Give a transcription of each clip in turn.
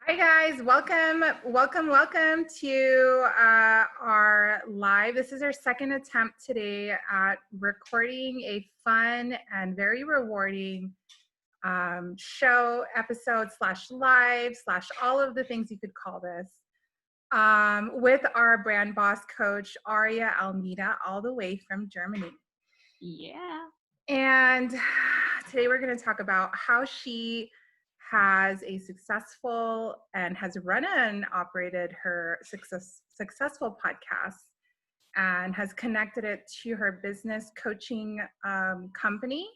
Hi guys, welcome to our live. This is our second attempt today at recording a fun and very rewarding show, episode / live / all of the things you could call this, with our brand boss coach, Aurea Almeida, all the way from Germany. Yeah. And today we're going to talk about how she has a successful and has run and operated her successful podcast and has connected it to her business coaching company,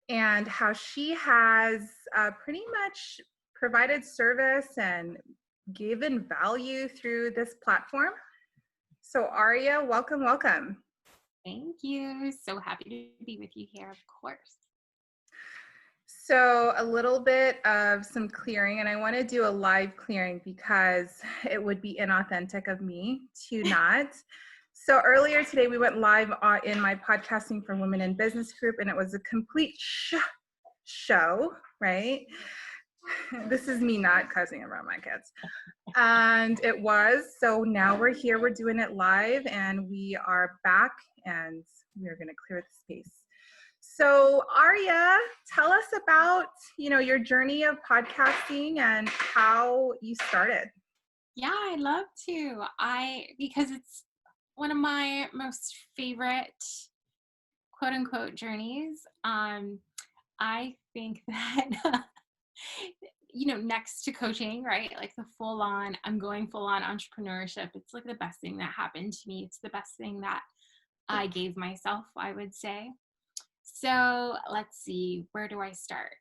and how she has pretty much provided service and given value through this platform. So Aurea, welcome. Thank you. So happy to be with you here, of course. So a little bit of some clearing, and I want to do a live clearing because it would be inauthentic of me to not. So earlier today we went live in my Podcasting for Women in Business group, and it was a complete show, right? This is me not cussing around my kids. And it was, so now we're here, we're doing it live, and we are back, and we're going to clear the space. So Aurea, tell us about, your journey of podcasting and how you started. Yeah, I'd love to. Because it's one of my most favorite quote unquote journeys. I think that next to coaching, right? Like I'm going full on entrepreneurship. It's like the best thing that happened to me. It's the best thing that I gave myself, I would say. So let's see, where do I start?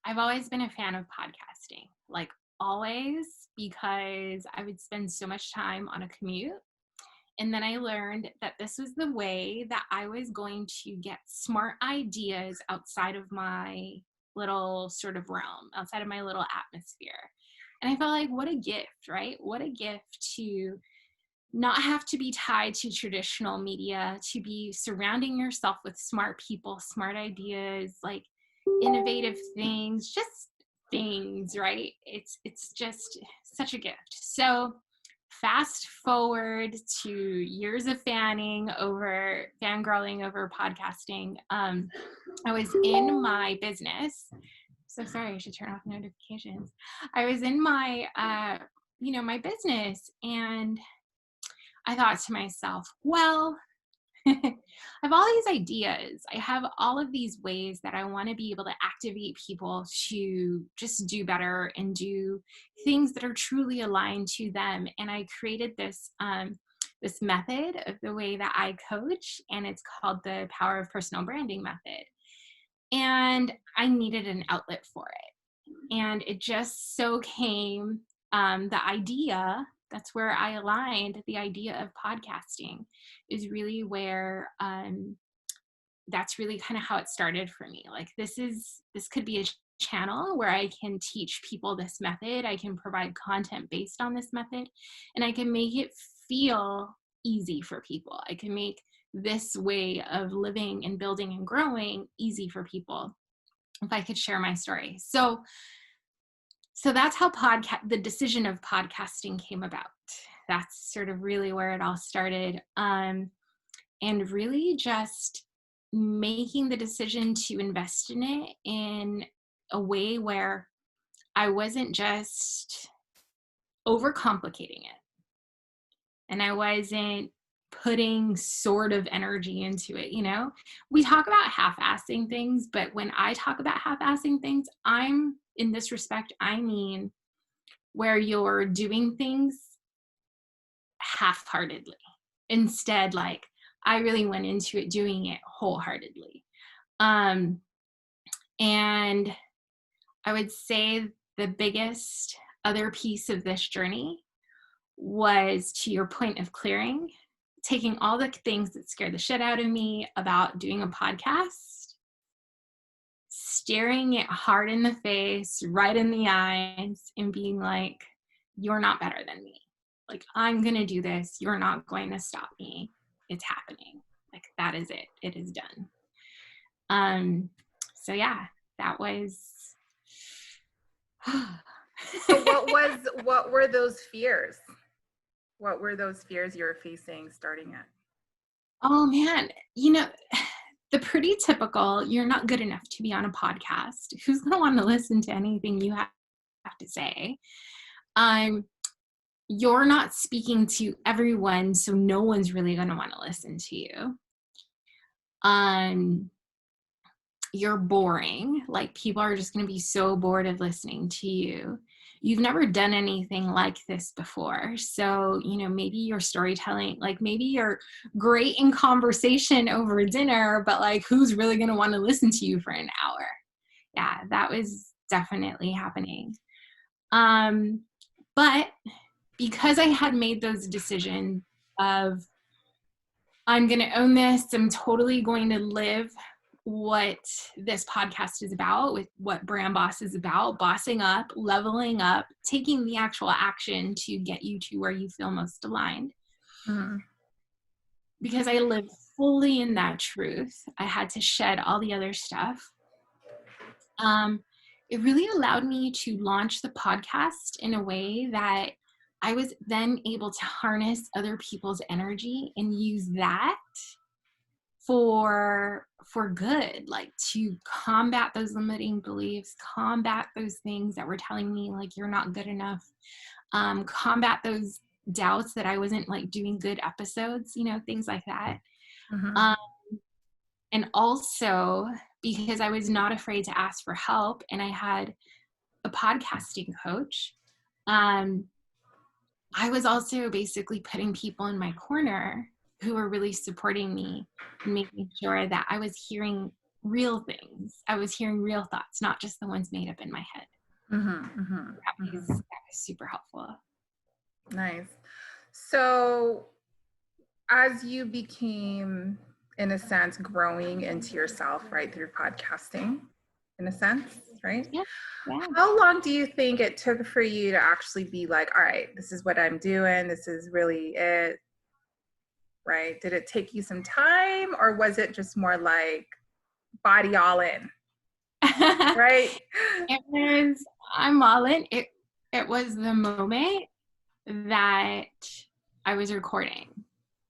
I've always been a fan of podcasting, like always, because I would spend so much time on a commute. And then I learned that this was the way that I was going to get smart ideas outside of my little sort of realm, outside of my little atmosphere. And I felt like, what a gift, right? What a gift to not have to be tied to traditional media, to be surrounding yourself with smart people, smart ideas, like innovative things, just things, right? It's just such a gift. So fast forward to years of fangirling over podcasting. I was in my business. So sorry, I should turn off notifications. I was in my my business, and I thought to myself, well, I have all these ideas. I have all of these ways that I want to be able to activate people to just do better and do things that are truly aligned to them. And I created this method of the way that I coach, and it's called the Power of Personal Branding Method. And I needed an outlet for it. And it just so came, the idea, that's where I aligned. The idea of podcasting is really where, that's really kind of how it started for me. Like this could be a channel where I can teach people this method. I can provide content based on this method, and I can make it feel easy for people. I can make this way of living and building and growing easy for people if I could share my story. So that's how the decision of podcasting came about. That's sort of really where it all started. And really just making the decision to invest in it in a way where I wasn't just overcomplicating it, and I wasn't putting sort of energy into it. We talk about half-assing things, but when I talk about half-assing things, in this respect, I mean where you're doing things half-heartedly. Instead, like, I really went into it doing it wholeheartedly. And I would say the biggest other piece of this journey was, to your point of clearing, taking all the things that scared the shit out of me about doing a podcast, staring it hard in the face, right in the eyes, and being like, you're not better than me. Like, I'm going to do this. You're not going to stop me. It's happening. Like, that is it. It is done. So yeah, that was So what were those fears? What were those fears you were facing starting it? Oh man, the pretty typical, you're not good enough to be on a podcast. Who's going to want to listen to anything you have to say? You're not speaking to everyone, so no one's really going to want to listen to you. You're boring. Like, people are just going to be so bored of listening to you. You've never done anything like this before. So, maybe your storytelling, like maybe you're great in conversation over dinner, but like, who's really going to want to listen to you for an hour? Yeah, that was definitely happening. But because I had made those decisions of, I'm going to own this, I'm totally going to live what this podcast is about, with what Brand Boss is about, bossing up, leveling up, taking the actual action to get you to where you feel most aligned. Mm-hmm. Because I live fully in that truth, I had to shed all the other stuff. It really allowed me to launch the podcast in a way that I was then able to harness other people's energy and use that for good, like to combat those limiting beliefs, combat those things that were telling me like you're not good enough, combat those doubts that I wasn't like doing good episodes, things like that. Mm-hmm. And also because I was not afraid to ask for help, and I had a podcasting coach, I was also basically putting people in my corner who were really supporting me and making sure that I was hearing real things. I was hearing real thoughts, not just the ones made up in my head. Mm-hmm. Mm-hmm. That was super helpful. Nice. So as you became, in a sense, growing into yourself, right, through podcasting, in a sense, right? Yeah. How long do you think it took for you to actually be like, all right, this is what I'm doing, this is really it, right? Did it take you some time, or was it just more like body all in, right? It was, I'm all in. It was the moment that I was recording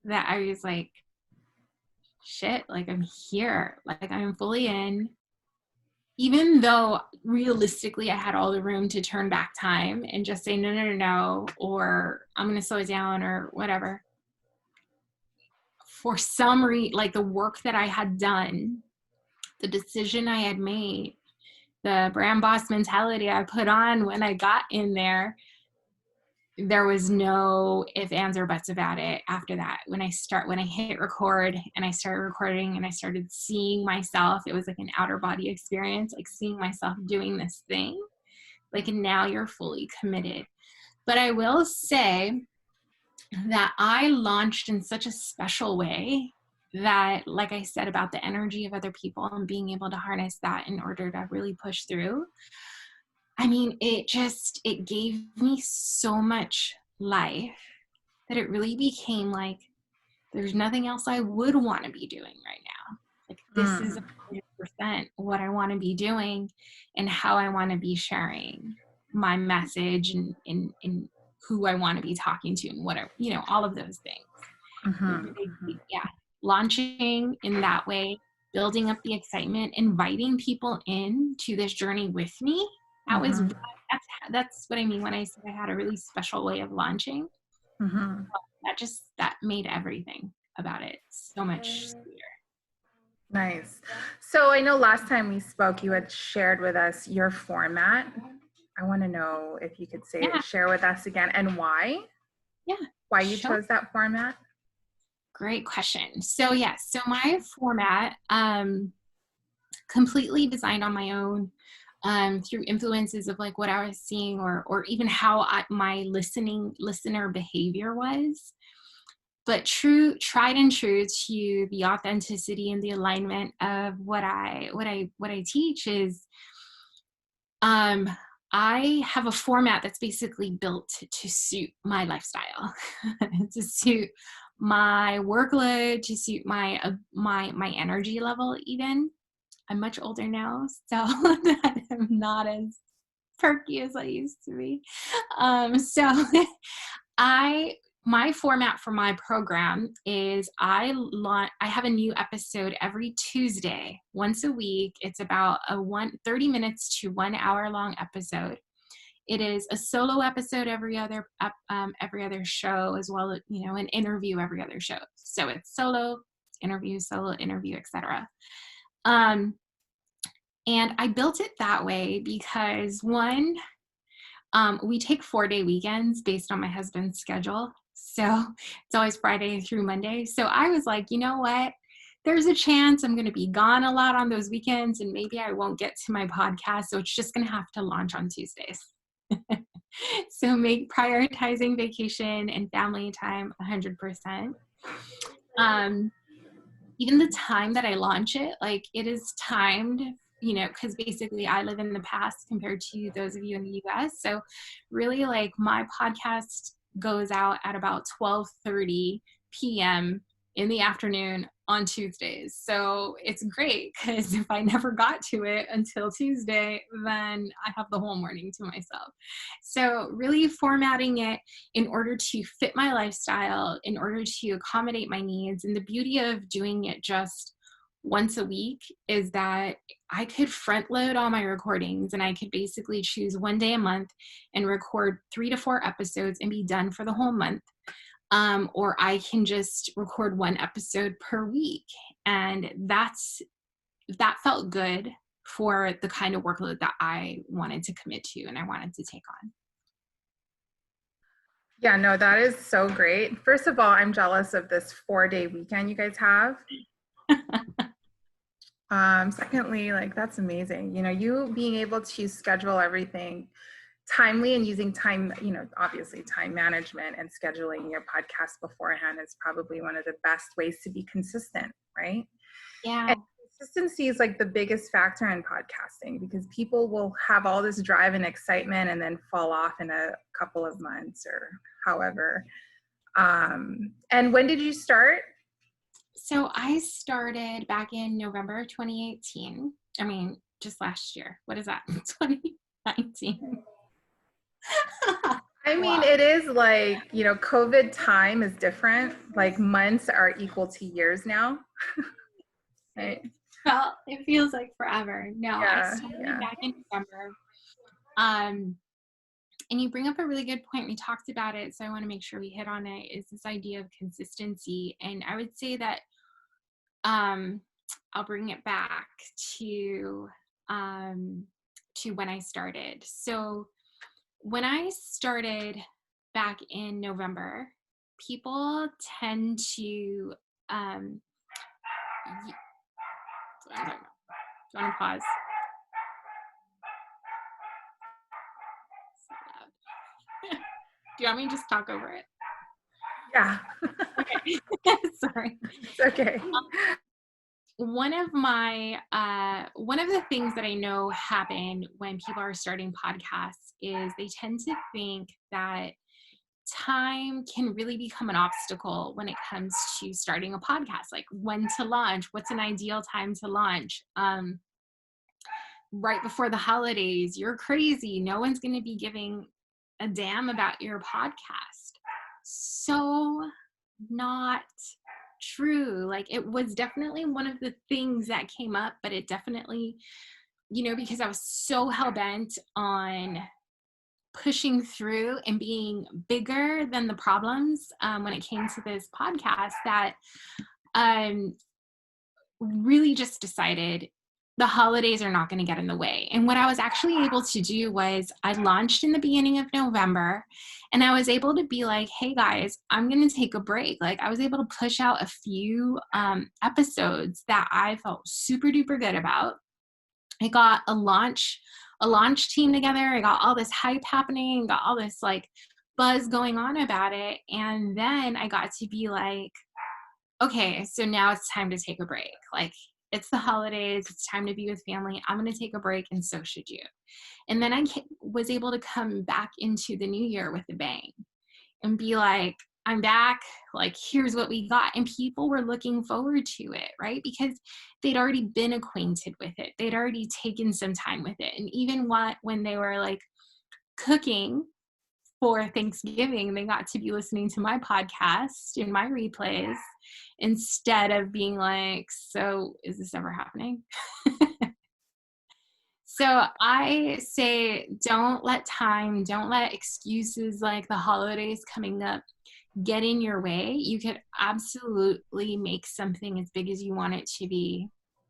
that I was like, shit, like I'm here, like I'm fully in. Even though realistically I had all the room to turn back time and just say, no, or I'm going to slow it down or whatever. For some reason, like the work that I had done, the decision I had made, the brand boss mentality I put on when I got in there was no ifs, ands, or buts about it after that. When I hit record and I started recording and I started seeing myself, it was like an outer body experience, like seeing myself doing this thing. Like, now you're fully committed. But I will say that I launched in such a special way that, like I said about the energy of other people and being able to harness that in order to really push through, I mean, it gave me so much life that it really became like, there's nothing else I would want to be doing right now. Like, this is 100% what I want to be doing and how I want to be sharing my message and who I want to be talking to and whatever, all of those things. Yeah. Launching in that way, building up the excitement, inviting people in to this journey with me. That's what I mean when I said I had a really special way of launching. That made everything about it so much sweeter. Nice. So I know last time we spoke, you had shared with us your format. I want to know if you could share with us again, and why. Yeah. Why you chose that format. Great question. So my format, completely designed on my own, through influences of like what I was seeing or even how my listener behavior was. But tried and true to the authenticity and the alignment of what I teach is, I have a format that's basically built to suit my lifestyle, to suit my workload, to suit my energy level. Even I'm much older now, so that I'm not as perky as I used to be. So my format for my program is I have a new episode every Tuesday, once a week. It's about 30 minutes to 1 hour long episode. It is a solo episode every other show, as well as, an interview every other show. So it's solo interview, etc. And I built it that way because one, we take 4-day weekends based on my husband's schedule. So it's always Friday through Monday. So I was like, you know what? There's a chance I'm going to be gone a lot on those weekends and maybe I won't get to my podcast. So it's just going to have to launch on Tuesdays. So make prioritizing vacation and family time 100%. Even the time that I launch it, like it is timed, because basically I live in the past compared to those of you in the US. So really, like, my podcast goes out at about 12:30 p.m. in the afternoon on Tuesdays. So it's great because if I never got to it until Tuesday, then I have the whole morning to myself. So really formatting it in order to fit my lifestyle, in order to accommodate my needs. And the beauty of doing it just once a week is that I could front load all my recordings and I could basically choose one day a month and record 3 to 4 episodes and be done for the whole month. Or I can just record 1 episode per week. And that felt good for the kind of workload that I wanted to commit to and I wanted to take on. Yeah, no, that is so great. First of all, I'm jealous of this 4-day weekend you guys have. Secondly, like, that's amazing. You being able to schedule everything timely and using time, obviously time management and scheduling your podcast beforehand is probably one of the best ways to be consistent, right? Yeah. And consistency is like the biggest factor in podcasting because people will have all this drive and excitement and then fall off in a couple of months or however. And when did you start? So I started back in November 2018. I mean, just last year. What is that? 2019. I mean, it is like, COVID time is different. Like months are equal to years now. Right? Well, it feels like forever. No, I started back in November. And you bring up a really good point. We talked about it, so I want to make sure we hit on it, is this idea of consistency. And I would say that I'll bring it back to when I started. So when I started back in November, people tend to, I don't know. Do you want to pause? So loud. Do you want me to just talk over it? Yeah. Okay. Sorry. It's okay. One of the things that I know happen when people are starting podcasts is they tend to think that time can really become an obstacle when it comes to starting a podcast. Like when to launch, what's an ideal time to launch? Right before the holidays, you're crazy. No one's going to be giving a damn about your podcast. So not true. Like, it was definitely one of the things that came up, but it definitely, because I was so hell-bent on pushing through and being bigger than the problems when it came to this podcast, that really just decided the holidays are not going to get in the way. And what I was actually able to do was I launched in the beginning of November, and I was able to be like, hey guys, I'm going to take a break. Like, I was able to push out a few episodes that I felt super duper good about. I got a launch team together. I got all this hype happening, got all this like buzz going on about it. And then I got to be like, okay, so now it's time to take a break. Like, it's the holidays, it's time to be with family. I'm going to take a break, and so should you. And then I was able to come back into the new year with a bang and be like, I'm back, like, here's what we got. And people were looking forward to it, right? Because they'd already been acquainted with it. They'd already taken some time with it. And even when they were like cooking for Thanksgiving, they got to be listening to my podcast and my replays instead of being like, so is this ever happening? So I say, don't let excuses like the holidays coming up get in your way. You could absolutely make something as big as you want it to be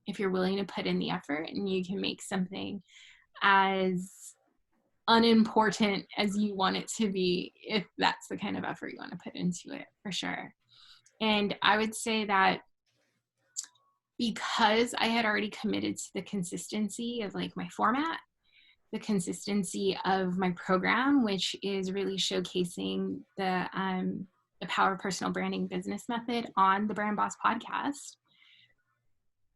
if you're willing to put in the effort, and you can make something as unimportant as you want it to be if that's the kind of effort you want to put into it, for sure. And I would say that because I had already committed to the consistency of like my format, the consistency of my program, which is really showcasing the power of personal branding business method on the Brand Boss podcast,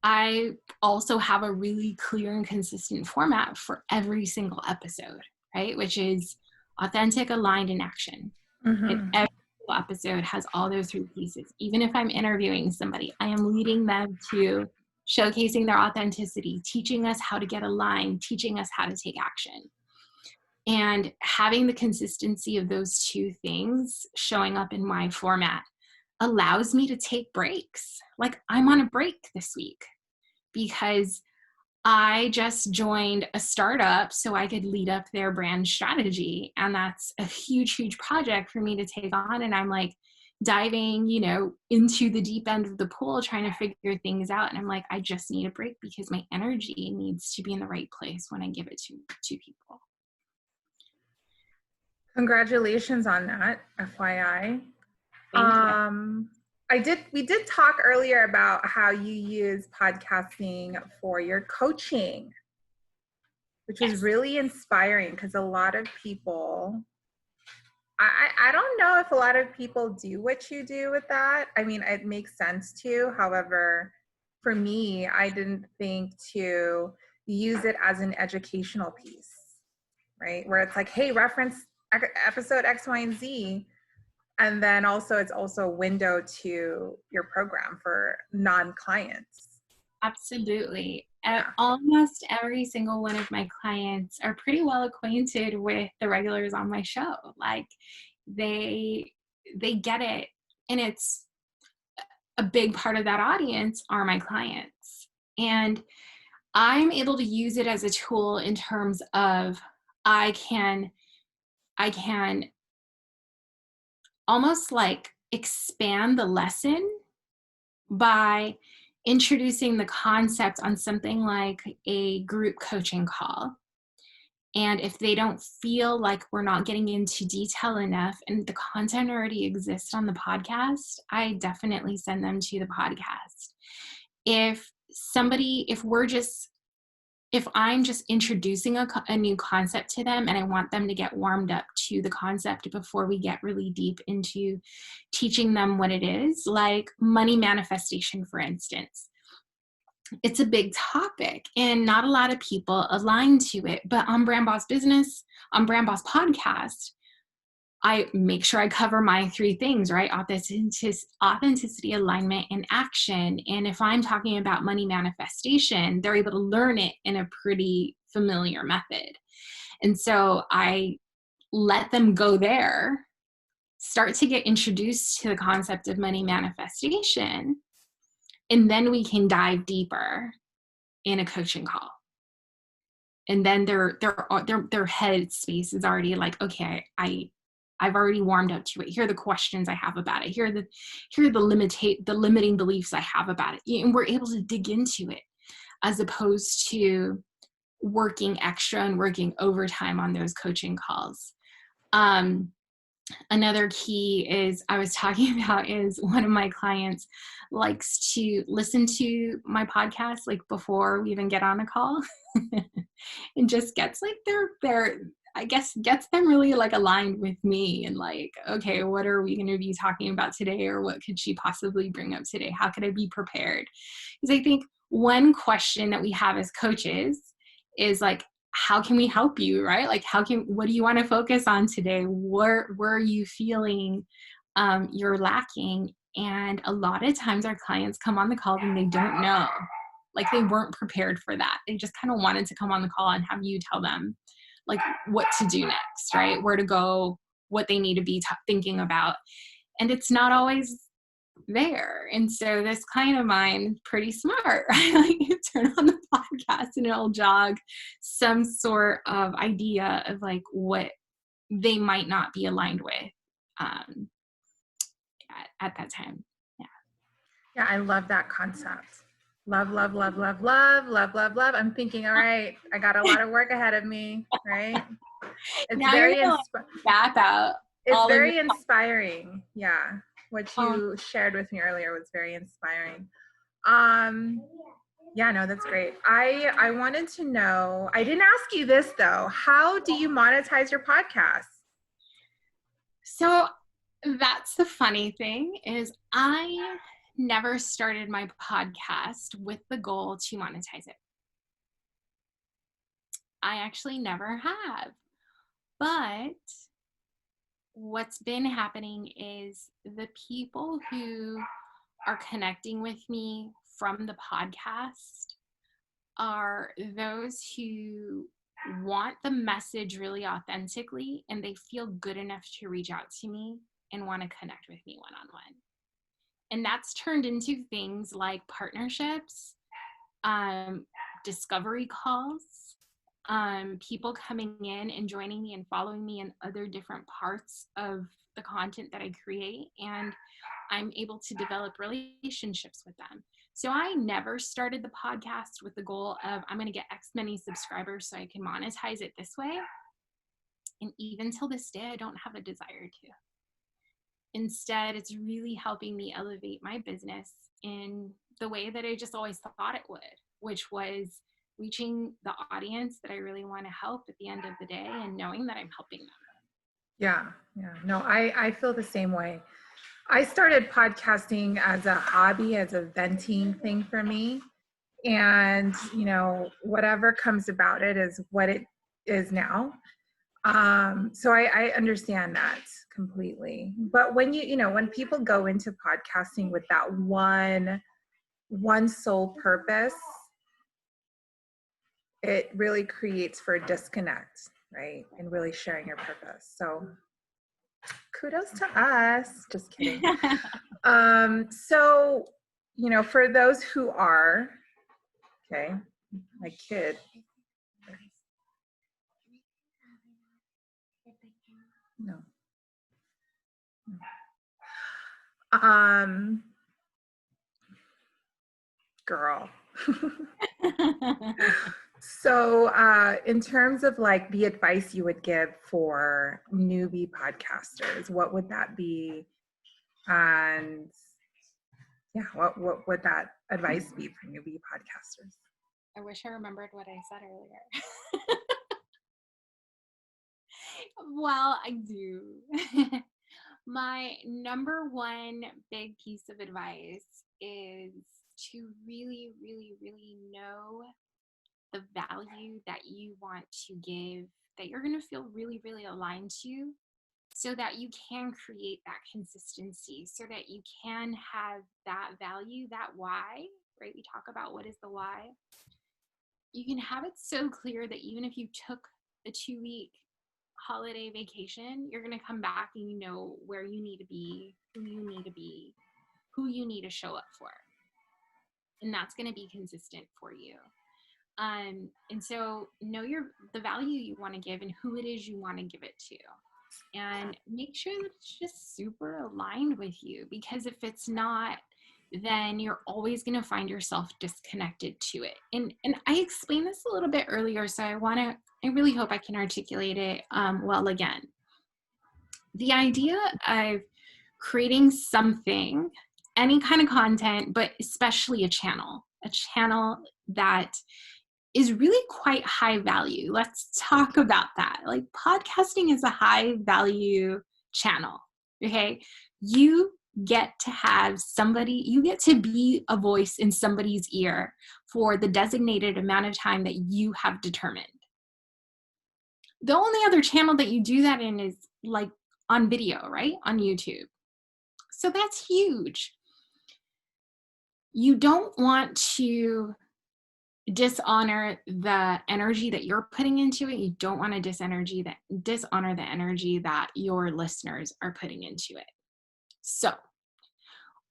I also have a really clear and consistent format for every single episode, right? Which is authentic, aligned, and action. And every single episode has all those three pieces. Even if I'm interviewing somebody, I am leading them to showcasing their authenticity, teaching us how to get aligned, teaching us how to take action. And having the consistency of those two things showing up in my format allows me to take breaks. Like, I'm on a break this week because I just joined a startup so I could lead up their brand strategy. And that's a huge, huge project for me to take on. And I'm like diving, into the deep end of the pool, trying to figure things out. And I'm like, I just need a break because my energy needs to be in the right place when I give it to people. Congratulations on that, FYI. Thank you. We did talk earlier about how you use podcasting for your coaching, which was really inspiring because a lot of people, I don't know if a lot of people do what you do with that. I mean, it makes sense to. However, for me, I didn't think to use it as an educational piece, right? Where it's like, hey, reference episode X, Y, and Z. And then also it's also a window to your program for non-clients. Absolutely. Almost every single one of my clients are pretty well acquainted with the regulars on my show. Like, they get it. And it's a big part of that audience are my clients. And I'm able to use it as a tool in terms of I can almost like expand the lesson by introducing the concept on something like a group coaching call. And if they don't feel like we're not getting into detail enough and the content already exists on the podcast, I definitely send them to the podcast. If I'm just introducing a new concept to them and I want them to get warmed up to the concept before we get really deep into teaching them what it is, like money manifestation, for instance. It's a big topic and not a lot of people align to it, but on Brand Boss Business, on Brand Boss Podcast, I make sure I cover my three things, right? Authenticity, alignment, and action. And if I'm talking about money manifestation, they're able to learn it in a pretty familiar method. And so I let them go there, start to get introduced to the concept of money manifestation, and then we can dive deeper in a coaching call. And then their head space is already like, okay, I've already warmed up to it. Here are the questions I have about it. Here are the limiting beliefs I have about it. And we're able to dig into it as opposed to working extra and working overtime on those coaching calls. Another key is I was talking about is one of my clients likes to listen to my podcast like before we even get on a call and just gets like gets them really like aligned with me and like, okay, what are we going to be talking about today? Or what could she possibly bring up today? How could I be prepared? Because I think one question that we have as coaches is like, how can we help you, right? Like, what do you want to focus on today? Where are you feeling you're lacking. And a lot of times our clients come on the call and they don't know, like they weren't prepared for that. They just kind of wanted to come on the call and have you tell them like what to do next, right? Where to go, what they need to be thinking about. And it's not always there. And so this client of mine, pretty smart, right? Like you turn on the podcast and it'll jog some sort of idea of like what they might not be aligned with um, at that time. Yeah. Yeah, I love that concept. Love, love, love, love, love, love, love, love. I'm thinking, all right, I got a lot of work ahead of me, right? It's Now very you're gonna map out it's all of your very inspiring. Yeah. What you shared with me earlier was very inspiring. Yeah, no, that's great. I wanted to know, I didn't ask you this though. How do you monetize your podcast? So that's the funny thing is I never started my podcast with the goal to monetize it. I actually never have. But what's been happening is the people who are connecting with me from the podcast are those who want the message really authentically and they feel good enough to reach out to me and want to connect with me one-on-one. And that's turned into things like partnerships, discovery calls, people coming in and joining me and following me in other different parts of the content that I create. And I'm able to develop relationships with them. So I never started the podcast with the goal of I'm going to get X many subscribers so I can monetize it this way. And even till this day, I don't have a desire to. Instead, it's really helping me elevate my business in the way that I just always thought it would, which was reaching the audience that I really want to help at the end of the day and knowing that I'm helping them. Yeah. No, I feel the same way. I started podcasting as a hobby, as a venting thing for me. And, whatever comes about it is what it is now. So I understand that completely. But when when people go into podcasting with that one sole purpose, it really creates for a disconnect, right? And really sharing your purpose. So kudos to us. Just kidding. So, for those who are, okay, my kid. No. Girl. So, in terms of like the advice you would give for newbie podcasters, what would that be? And yeah, what would that advice be for newbie podcasters? I wish I remembered what I said earlier. Well, I do. My number one big piece of advice is to really, really, really know the value that you want to give, that you're going to feel really, really aligned to, so that you can create that consistency, so that you can have that value, that why, right? We talk about what is the why. You can have it so clear that even if you took a 2-week holiday vacation, you're going to come back and you know where you need to be, who you need to be, who you need to show up for. And that's going to be consistent for you. And so know the value you want to give and who it is you want to give it to. And make sure that it's just super aligned with you, because if it's not, then you're always going to find yourself disconnected to it. And I explained this a little bit earlier, so I really hope I can articulate it well again. The idea of creating something, any kind of content, but especially a channel that is really quite high value. Let's talk about that. Like podcasting is a high value channel, okay? You get to have you get to be a voice in somebody's ear for the designated amount of time that you have determined. The only other channel that you do that in is like on video, right? On YouTube. So that's huge. You don't want to dishonor the energy that you're putting into it. You don't want to dishonor the energy that your listeners are putting into it. So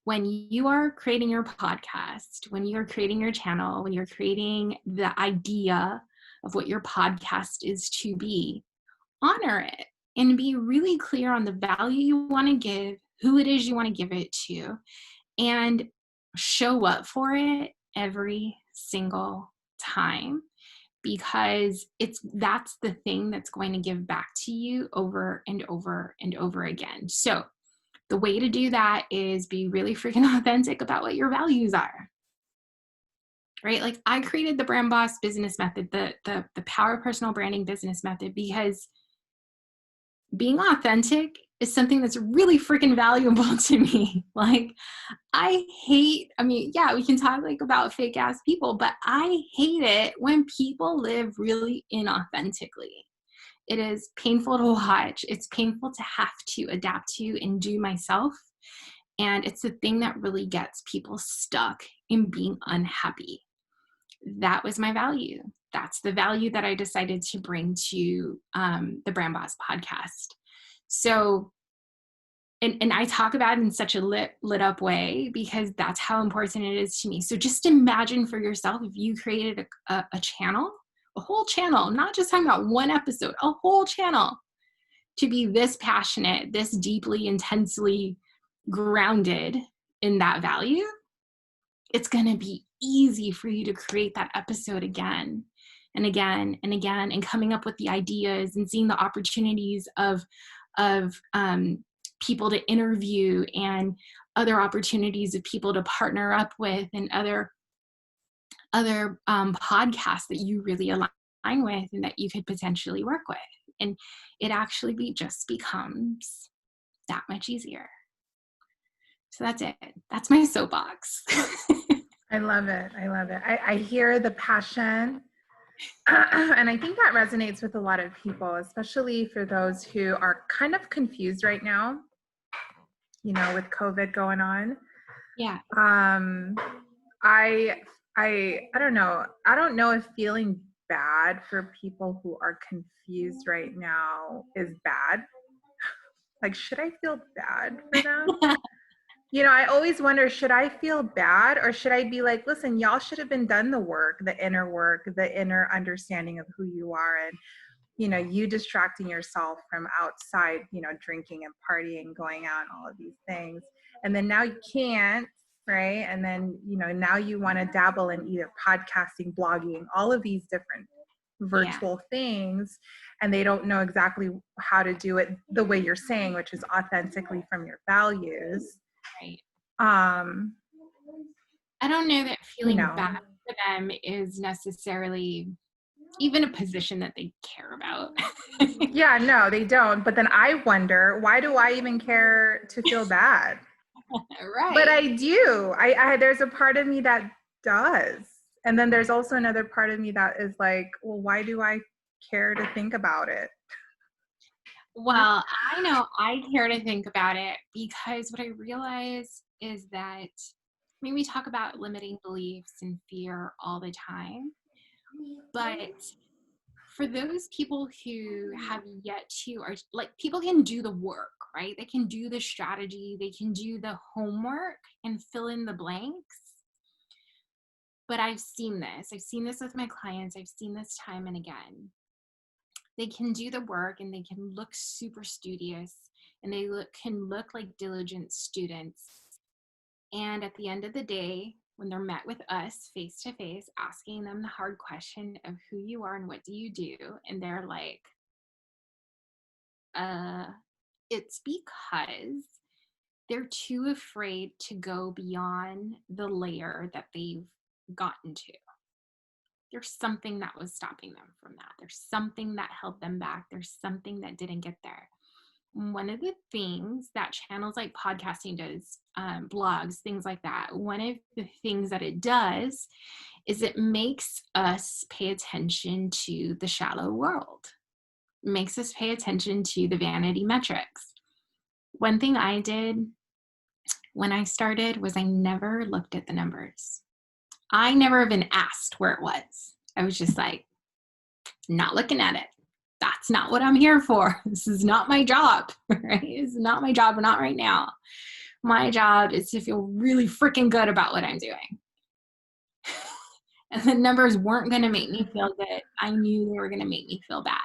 when you are creating your podcast, when you're creating your channel, when you're creating the idea of what your podcast is to be, honor it and be really clear on the value you want to give, who it is you want to give it to, and show up for it every single time, because that's the thing that's going to give back to you over and over and over again. So the way to do that is be really freaking authentic about what your values are. Right? Like I created the Brand Boss business method, the Power Personal Branding business method, because being authentic is something that's really freaking valuable to me. Like yeah, we can talk like about fake ass people, but I hate it when people live really inauthentically. It is painful to watch. It's painful to have to adapt to and do myself. And it's the thing that really gets people stuck in being unhappy. That was my value. That's the value that I decided to bring to the Brand Boss podcast. So, and I talk about it in such a lit up way because that's how important it is to me. So just imagine for yourself if you created a channel, a whole channel, not just talking about one episode, a whole channel, to be this passionate, this deeply, intensely grounded in that value. It's going to be easy for you to create that episode again and again and again, and coming up with the ideas and seeing the opportunities of people to interview and other opportunities of people to partner up with, and other podcasts that you really align with and that you could potentially work with. And it actually just becomes that much easier. So that's it. That's my soapbox. I love it. I love it. I hear the passion. And I think that resonates with a lot of people, especially for those who are kind of confused right now, with COVID going on. Yeah. I don't know. I don't know if feeling bad for people who are confused right now is bad. Like, should I feel bad for them? I always wonder, should I feel bad, or should I be like, listen, y'all should have been done the work, the inner understanding of who you are, and, you distracting yourself from outside, drinking and partying, going out and all of these things. And then now you can't, right? And then, now you want to dabble in either podcasting, blogging, all of these different virtual things, and they don't know exactly how to do it the way you're saying, which is authentically from your values. Right. I don't know that feeling bad for them is necessarily even a position that they care about. Yeah, no, they don't. But then I wonder, why do I even care to feel bad? Right. But I do. I there's a part of me that does. And then there's also another part of me that is like, well, why do I care to think about it? Well, I know I care to think about it because what I realize is that, we talk about limiting beliefs and fear all the time, but for those people who have yet to, are like, people can do the work, right? They can do the strategy, they can do the homework and fill in the blanks. But I've seen this with my clients. I've seen this time and again. They can do the work and they can look super studious, and they can look like diligent students. And at the end of the day, when they're met with us face to face, asking them the hard question of who you are and what do you do, and they're like, it's because they're too afraid to go beyond the layer that they've gotten to. There's something that was stopping them from that. There's something that held them back. There's something that didn't get there. One of the things that channels like podcasting does, blogs, things like that, one of the things that it does is it makes us pay attention to the shallow world. It makes us pay attention to the vanity metrics. One thing I did when I started was I never looked at the numbers. I never even asked where it was. I was just like, not looking at it. That's not what I'm here for. This is not my job, right? It's not my job, not right now. My job is to feel really freaking good about what I'm doing. And the numbers weren't going to make me feel good. I knew they were going to make me feel bad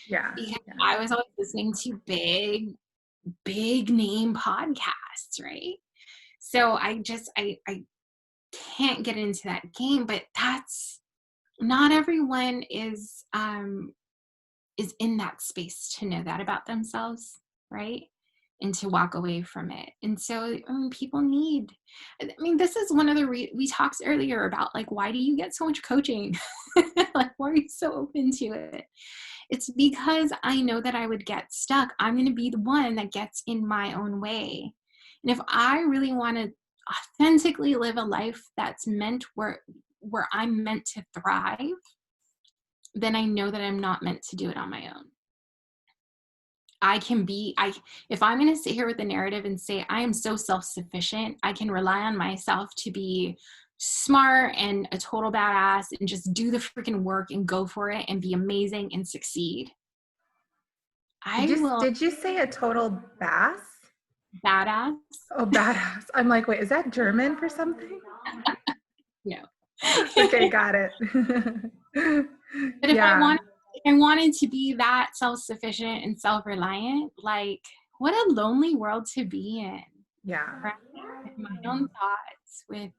Yeah. because Yeah. I was always listening to big name podcasts, right? So I can't get into that game, but that's not everyone is in that space to know that about themselves, right? And to walk away from it. And so people need, this is one of the, we talked earlier about like, why do you get so much coaching? Like, why are you so open to it? It's because I know that I would get stuck. I'm going to be the one that gets in my own way. And if I really want to authentically live a life that's meant where I'm meant to thrive, then I know that I'm not meant to do it on my own. If I'm going to sit here with the narrative and say, I am so self-sufficient, I can rely on myself to be smart and a total badass and just do the freaking work and go for it and be amazing and succeed. I will. Did you say a total bass? Badass? Oh, badass. I'm like, wait, is that German for something? No. Okay, got it. But if I wanted to be that self-sufficient and self-reliant, like what a lonely world to be in. Yeah. Right? With my own thoughts, with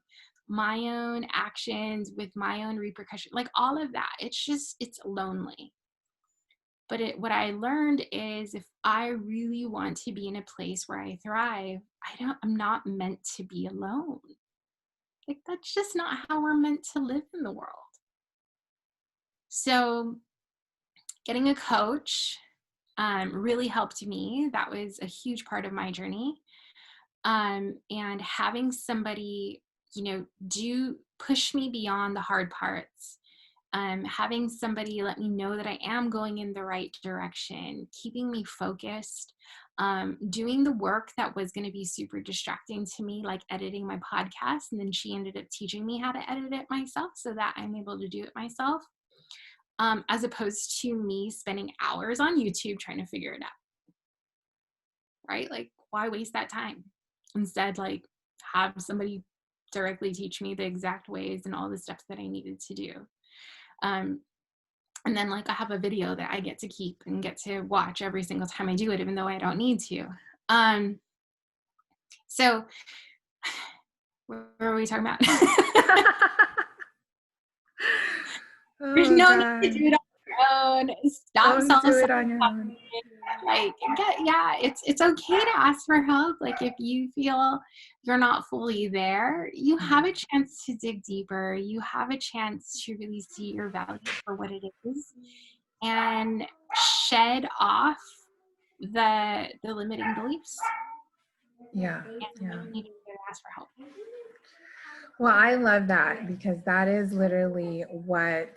my own actions, with my own repercussions, like all of that. It's lonely. But what I learned is if I really want to be in a place where I thrive, I'm not meant to be alone. Like that's just not how we're meant to live in the world. So getting a coach really helped me. That was a huge part of my journey. And having somebody, do push me beyond the hard parts. Having somebody let me know that I am going in the right direction, keeping me focused, doing the work that was going to be super distracting to me, like editing my podcast. And then she ended up teaching me how to edit it myself so that I'm able to do it myself, as opposed to me spending hours on YouTube trying to figure it out. Right? Like, why waste that time? Instead, like, have somebody directly teach me the exact ways and all the steps that I needed to do. And then like I have a video that I get to keep and get to watch every single time I do it, even though I don't need to. So what are we talking about? There's Oh, no God. need to do it on your own. Stop Don't selling do it stuff. on your own. Like, it's okay to ask for help. Like if you feel you're not fully there, you have a chance to dig deeper. You have a chance to really see your value for what it is and shed off the limiting beliefs. Yeah. And Yeah. you need to ask for help. Well, I love that because that is literally what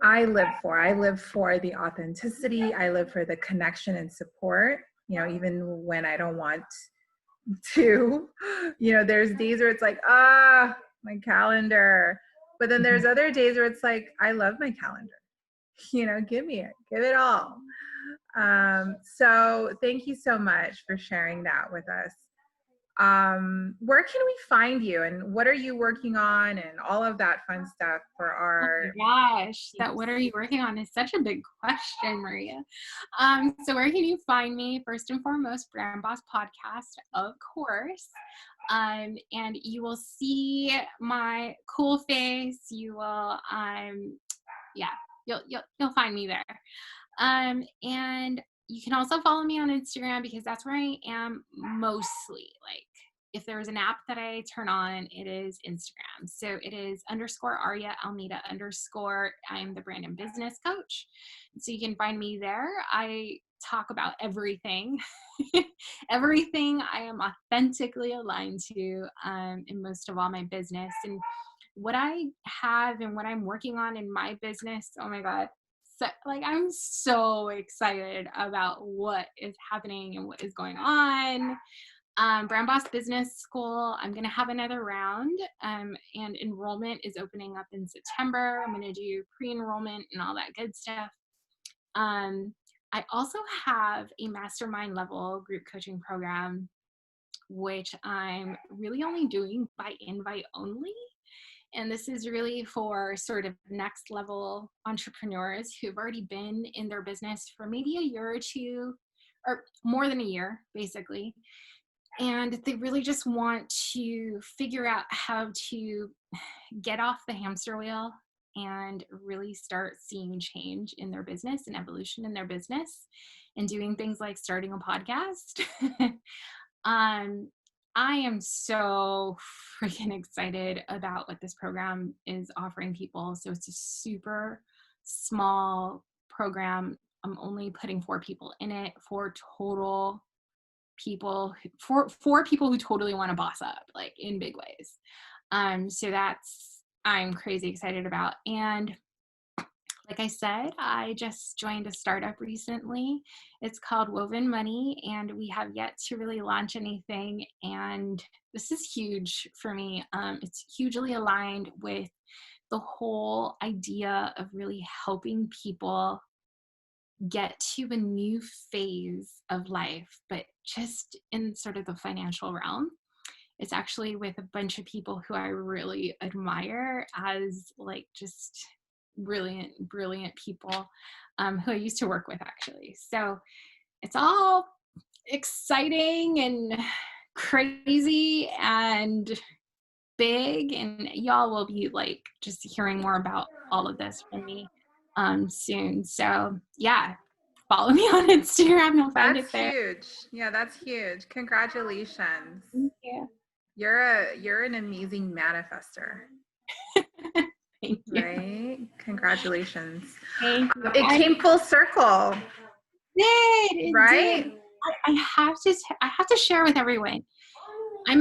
I live for. I live for the authenticity. I live for the connection and support, even when I don't want to. There's days where it's like, my calendar. But then there's other days where it's like, I love my calendar. Give me it. Give it all. So thank you so much for sharing that with us. Where can we find you and what are you working on and all of that fun stuff for our Oh my gosh, what are you working on is such a big question, Maria. So where can you find me? First and foremost, Brand Boss Podcast, of course. And you will see my cool face. You will, you'll find me there. And you can also follow me on Instagram because that's where I am mostly. Like if there's an app that I turn on, it is Instagram. So it is _Aurea Almeida _ I'm the brand and business coach. So you can find me there. I talk about everything, everything I am authentically aligned to in most of all my business. And what I have and what I'm working on in my business, oh my God. So, like, I'm so excited about what is happening and what is going on. Brand Boss Business School, I'm going to have another round, and enrollment is opening up in September. I'm going to do pre-enrollment and all that good stuff. I also have a mastermind level group coaching program, which I'm really only doing by invite only. And this is really for sort of next level entrepreneurs who've already been in their business for maybe a year or two, or more than a year, basically. And they really just want to figure out how to get off the hamster wheel and really start seeing change in their business and evolution in their business and doing things like starting a podcast. I am so freaking excited about what this program is offering people. So it's a super small program. I'm only putting 4 people in it, for people who totally want to boss up, like in big ways. So that's, I'm crazy excited about. And like I said, I just joined a startup recently. It's called Woven Money, and we have yet to really launch anything. And this is huge for me. It's hugely aligned with the whole idea of really helping people get to a new phase of life, but just in sort of the financial realm. It's actually with a bunch of people who I really admire as like just brilliant people, who I used to work with actually. So it's all exciting and crazy and big, and y'all will be like just hearing more about all of this from me soon. So yeah, follow me on Instagram. You'll find it That's there. huge. Yeah, that's huge. Congratulations. Thank you. You're an amazing manifester, Thank you. right? Congratulations. Thank you. It came full circle, It did. right? I have to share with everyone. I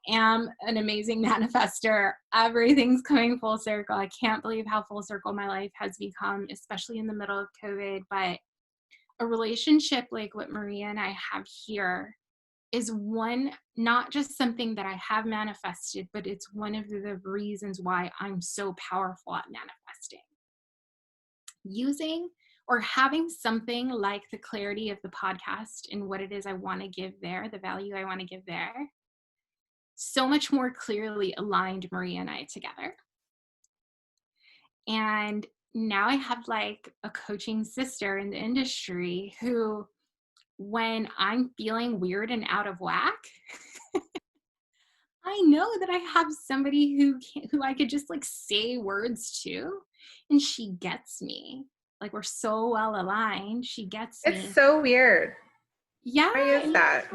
am an amazing manifester. Everything's coming full circle. I can't believe how full circle my life has become, especially in the middle of COVID. But a relationship like what Maria and I have here is one, not just something that I have manifested, but it's one of the reasons why I'm so powerful at manifesting. Using or having something like the clarity of the podcast and what it is I want to give there, the value I want to give there, so much more clearly aligned Maria and I together. And now I have like a coaching sister in the industry who, when I'm feeling weird and out of whack, I know that I have somebody who I could just like say words to, and she gets me. Like we're so well aligned. She gets me. It's so weird. Yeah. Why is that?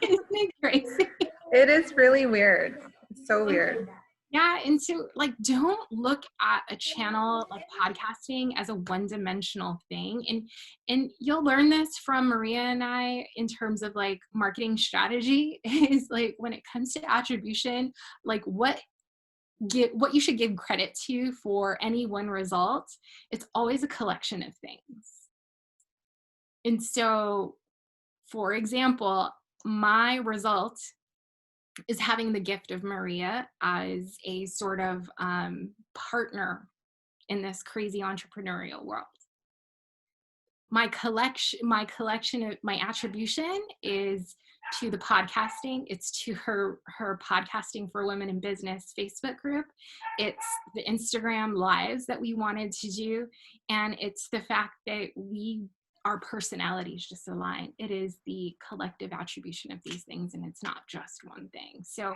Isn't it crazy? It is really weird. It's so weird. Yeah. And so like, don't look at a channel like podcasting as a one-dimensional thing. And you'll learn this from Maria and I in terms of like marketing strategy is like, when it comes to attribution, like what you should give credit to for any one result, it's always a collection of things. And so, for example, my result is having the gift of Maria as a sort of partner in this crazy entrepreneurial world. My attribution is to the podcasting. It's to her podcasting for women in business Facebook group. It's the Instagram lives that we wanted to do. And it's the fact that our personalities just align. It is the collective attribution of these things, and it's not just one thing. So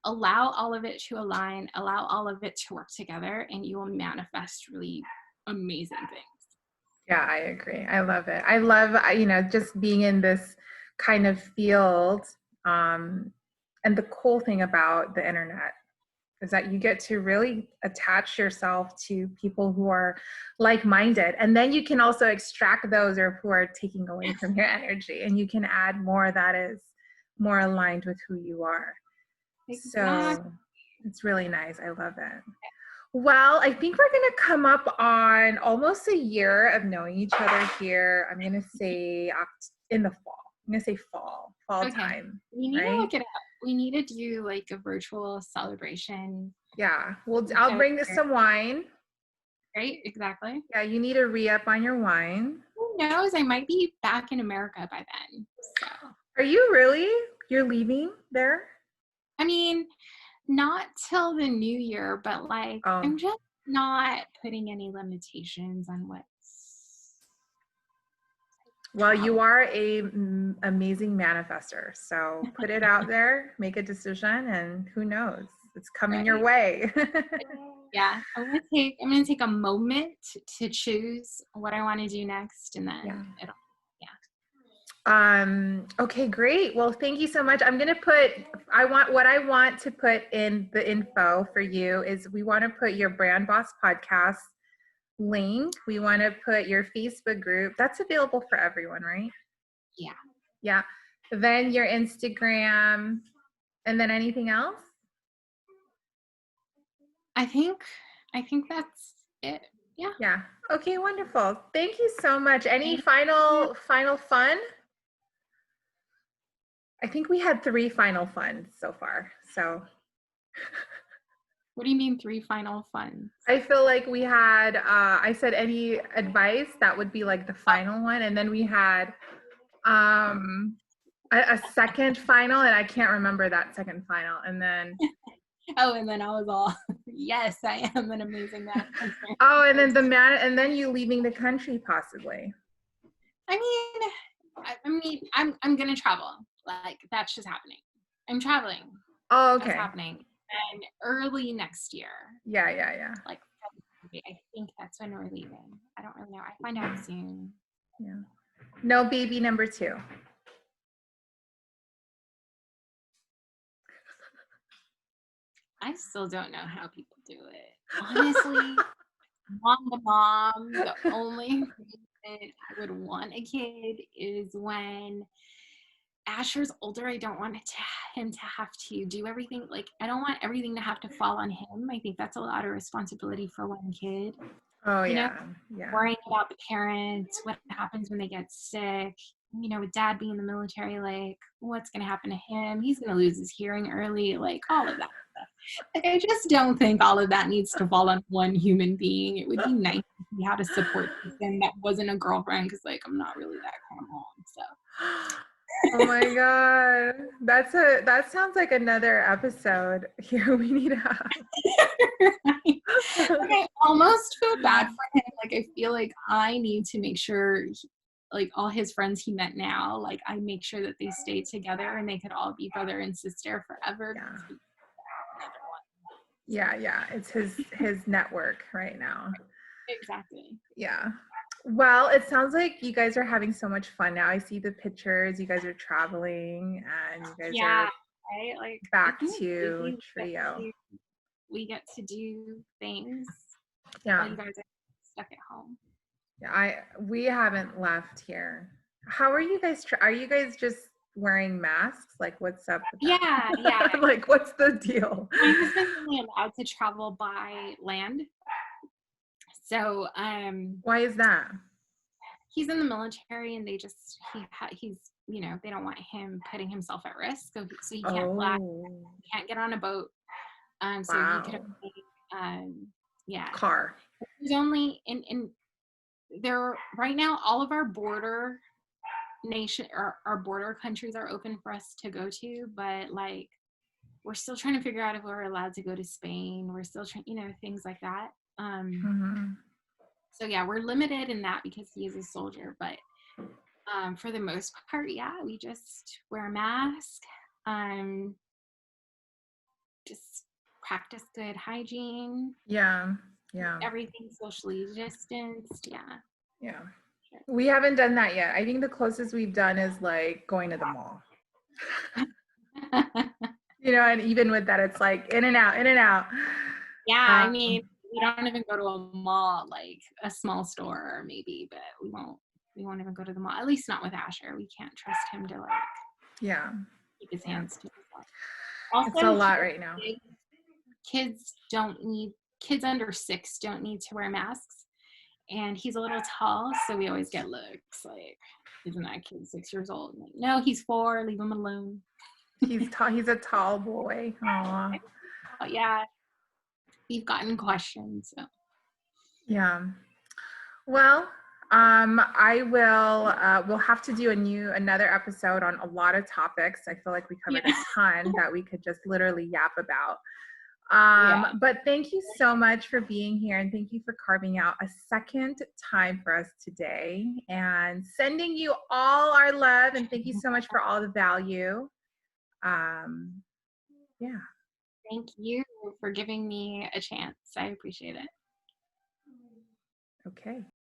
allow all of it to align, allow all of it to work together, and you will manifest really amazing things. Yeah, I agree. I love it. I love, just being in this kind of field. And the cool thing about the internet is that you get to really attach yourself to people who are like-minded. And then you can also extract those or who are taking away from your energy. And you can add more that is more aligned with who you are. Exactly. So it's really nice. I love it. Well, I think we're going to come up on almost a year of knowing each other here. I'm going to say in the fall, I'm gonna say fall Okay. time, We need to right? look it up. We need to do like a virtual celebration. Yeah. Well, I'll bring some wine. Right? Exactly. Yeah, you need to re-up on your wine. Who knows? I might be back in America by then. So, Are you really? You're leaving there? I mean, not till the new year, but like, Oh, I'm just not putting any limitations on what's well, you travel. are a amazing manifester. So put it out there, make a decision, and who knows? It's coming your Right? way. Yeah. I'm gonna take a moment to choose what I want to do next, and Yeah. then it'll. Yeah. Okay, great. Well, thank you so much. I'm going to put, what I want to put in the info for you is we want to put your Brand Boss podcast link. We want to put your Facebook group. That's available for everyone, right? Yeah. Yeah. Then your Instagram, and then anything else? I think that's it. Yeah. Yeah. Okay, wonderful. Thank you so much. Any final fun? I think we had 3 final fun so far. So What do you mean 3 final funds? I feel like we had, I said any advice, that would be like the final one. And then we had a second final, and I can't remember that second final. And then, Oh, and then I was all, yes, I am an amazing man. oh, and then and then you leaving the country possibly. I'm gonna travel. Like that's just happening. I'm traveling. Oh, That's okay. happening. And early next year. Yeah. Like I think that's when we're leaving. I don't really know. I find out soon. Yeah. No baby number 2. I still don't know how people do it. Honestly, mom, the only reason I would want a kid is when Asher's older. I don't want him to have to do everything. Like, I don't want everything to have to fall on him. I think that's a lot of responsibility for one kid. Oh, You know, yeah. worrying about the parents, what happens when they get sick. You know, with dad being in the military, like, what's going to happen to him? He's going to lose his hearing early, like, all of that stuff. Like, I just don't think all of that needs to fall on one human being. It would be nice if we had a support system that wasn't a girlfriend, because, like, I'm not really that kind of mom, so. Oh my god, that sounds like another episode here we need to have. Like, I almost feel bad for him. Like, I feel like I need to make sure like all his friends he met now, like I make sure that they stay together and they could all be brother and sister forever. Yeah. It's his network right now. Exactly. Yeah. Well, it sounds like you guys are having so much fun now. I see the pictures. You guys are traveling, and you guys are right? Like back to trio. We get to do things Yeah. while you guys are stuck at home. Yeah, we haven't left here. How are you guys? Are you guys just wearing masks? Like, what's up with that? Yeah. Like, what's the deal? My husband's only allowed to travel by land. So, why is that? He's in the military, and he's they don't want him putting himself at risk. So he can't fly, he can't get on a boat. So he could only, car. There's only in there right now. All of our border our border countries are open for us to go to, but like we're still trying to figure out if we're allowed to go to Spain. We're still trying, things like that. So yeah, we're limited in that because he is a soldier, but for the most part, yeah, we just wear a mask, just practice good hygiene. Yeah. Everything socially distanced. Yeah. We haven't done that yet. I think the closest we've done is like going to the mall. And even with that, it's like in and out. Yeah, I mean, we don't even go to a mall, like a small store maybe, but we won't even go to the mall. At least not with Asher. We can't trust him to keep his hands to himself. Also, it's a lot right now. Kids under 6 don't need to wear masks, and he's a little tall, so we always get looks like. isn't that kid 6 years old? I'm like, no, he's 4. Leave him alone. He's tall. He's a tall boy. Aw. Oh, yeah, we've gotten questions. So. Yeah. Well, I will. We'll have to do another episode on a lot of topics. I feel like we covered a ton that we could just literally yap about. But thank you so much for being here, and thank you for carving out a second time for us today, and sending you all our love. And thank you so much for all the value. Yeah. Thank you for giving me a chance. I appreciate it. Okay.